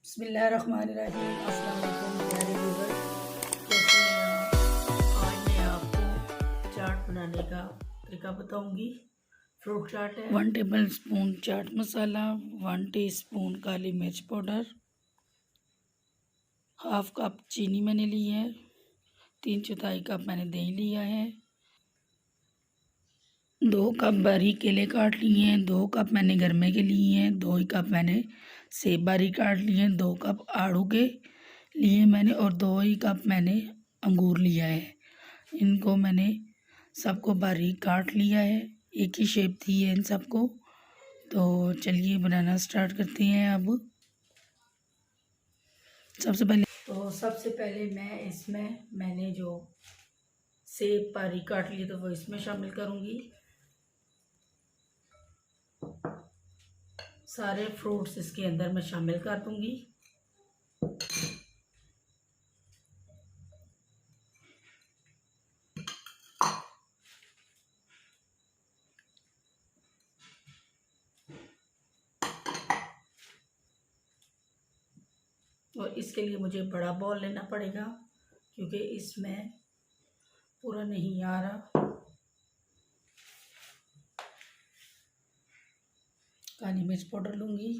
बिस्मिल्लाहिर्रहमानिर्रहीम। अस्सलाम वालेकुम प्यारे व्यूअर्स, कैसे हैं आप। आज मैं आपको चाट बनाने का तरीका बताऊंगी। फ्रूट चाट है। 1 table spoon chaat masala, 1 teaspoon काली मिर्च पाउडर, हाफ कप चीनी मैंने ली है, 3/4 कप मैंने दही लिया है, 2 कप बारीक केले काट लिए हैं, 2 कप मैंने गरमे के लिए हैं, 2 ही कप मैंने सेब बारीक काट लिए हैं, 2 कप आड़ू के लिए मैंने और 2 ही कप मैंने अंगूर लिया है। इनको मैंने सबको बारीक काट लिया है, एक ही शेप थी है इन सबको। तो चलिए बनाना स्टार्ट करते हैं। अब सबसे पहले मैं इसमें मैंने जो सेब बारीक काट लिए तो वो इसमें शामिल करूँगी। सारे फ्रूट्स इसके अंदर मैं शामिल कर दूँगी। और इसके लिए मुझे बड़ा बॉल लेना पड़ेगा क्योंकि इसमें पूरा नहीं आ रहा। काली मिर्च पाउडर लूँगी,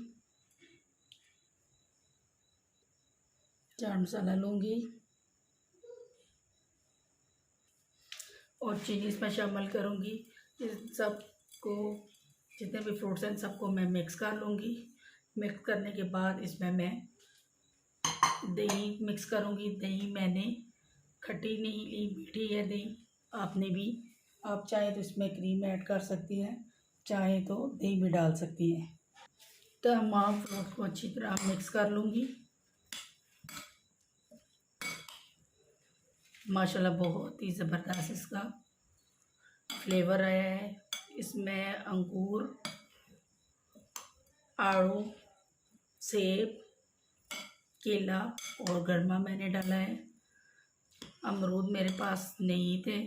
चाट मसाला लूँगी और चीनी इसमें शामिल करूँगी। इन सबको जितने भी फ्रूट्स हैं सबको मैं मिक्स कर लूँगी। मिक्स करने के बाद इसमें मैं दही मिक्स करूँगी। दही मैंने खट्टी नहीं ली, मीठी है दही। आपने भी आप चाहे तो इसमें क्रीम ऐड कर सकती हैं, चाहे तो दही भी डाल सकती हैं। तमाम फ्रूट को अच्छी तरह मिक्स कर लूँगी। माशाल्लाह बहुत ही ज़बरदस्त इसका फ्लेवर आया है। इसमें अंगूर, आड़ू, सेब, केला और गरमा मैंने डाला है। अमरूद मेरे पास नहीं थे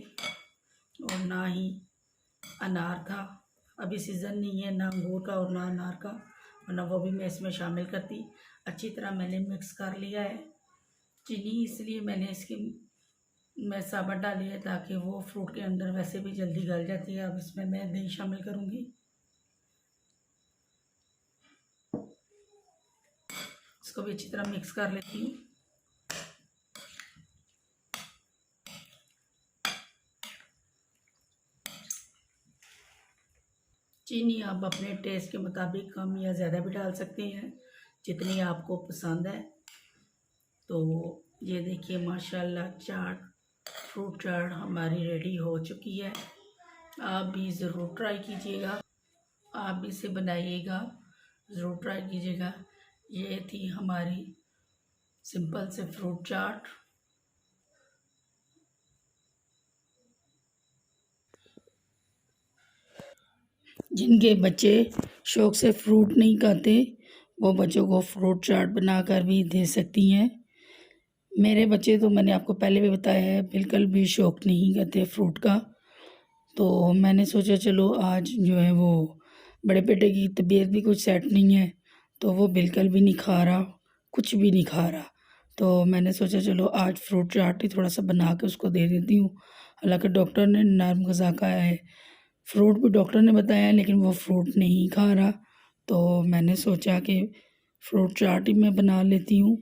और ना ही अनार था। अभी सीज़न नहीं है ना अंगूर का और ना अनार का, वरना वो भी मैं इसमें शामिल करती। अच्छी तरह मैंने मिक्स कर लिया है। चीनी इसलिए मैंने मैं साबुत डाली है ताकि वो फ्रूट के अंदर वैसे भी जल्दी गल जाती है। अब इसमें मैं दही शामिल करूँगी। इसको भी अच्छी तरह मिक्स कर लेती हूँ। चीनी आप अपने टेस्ट के मुताबिक कम या ज़्यादा भी डाल सकते हैं, जितनी आपको पसंद है। तो ये देखिए माशाल्लाह फ्रूट चाट हमारी रेडी हो चुकी है। आप भी ज़रूर ट्राई कीजिएगा, आप भी इसे बनाइएगा, ज़रूर ट्राई कीजिएगा। ये थी हमारी सिंपल से फ्रूट चाट। जिनके बच्चे शौक़ से फ्रूट नहीं खाते वो बच्चों को फ्रूट चाट बनाकर भी दे सकती हैं। मेरे बच्चे तो मैंने आपको पहले भी बताया है बिल्कुल भी शौक़ नहीं करते फ्रूट का। तो मैंने सोचा चलो आज जो है वो बड़े बेटे की तबीयत भी कुछ सेट नहीं है, तो वो बिल्कुल भी नहीं खा रहा, कुछ भी नहीं खा रहा। तो मैंने सोचा चलो आज फ्रूट चाट ही थोड़ा सा बना के उसको दे देती हूँ। हालांकि डॉक्टर ने नरम ग़िज़ा का है, फ्रूट भी डॉक्टर ने बताया है, लेकिन वो फ्रूट नहीं खा रहा। तो मैंने सोचा कि फ्रूट चाट ही मैं बना लेती हूँ।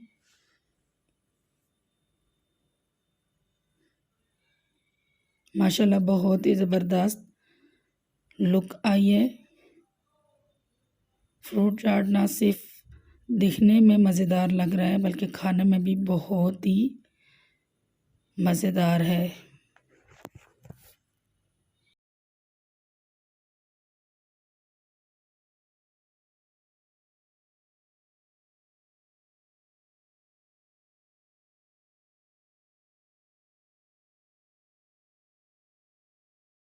माशाल्लाह बहुत ही ज़बरदस्त लुक आई है। फ्रूट चाट ना सिर्फ दिखने में मज़ेदार लग रहा है बल्कि खाने में भी बहुत ही मज़ेदार है।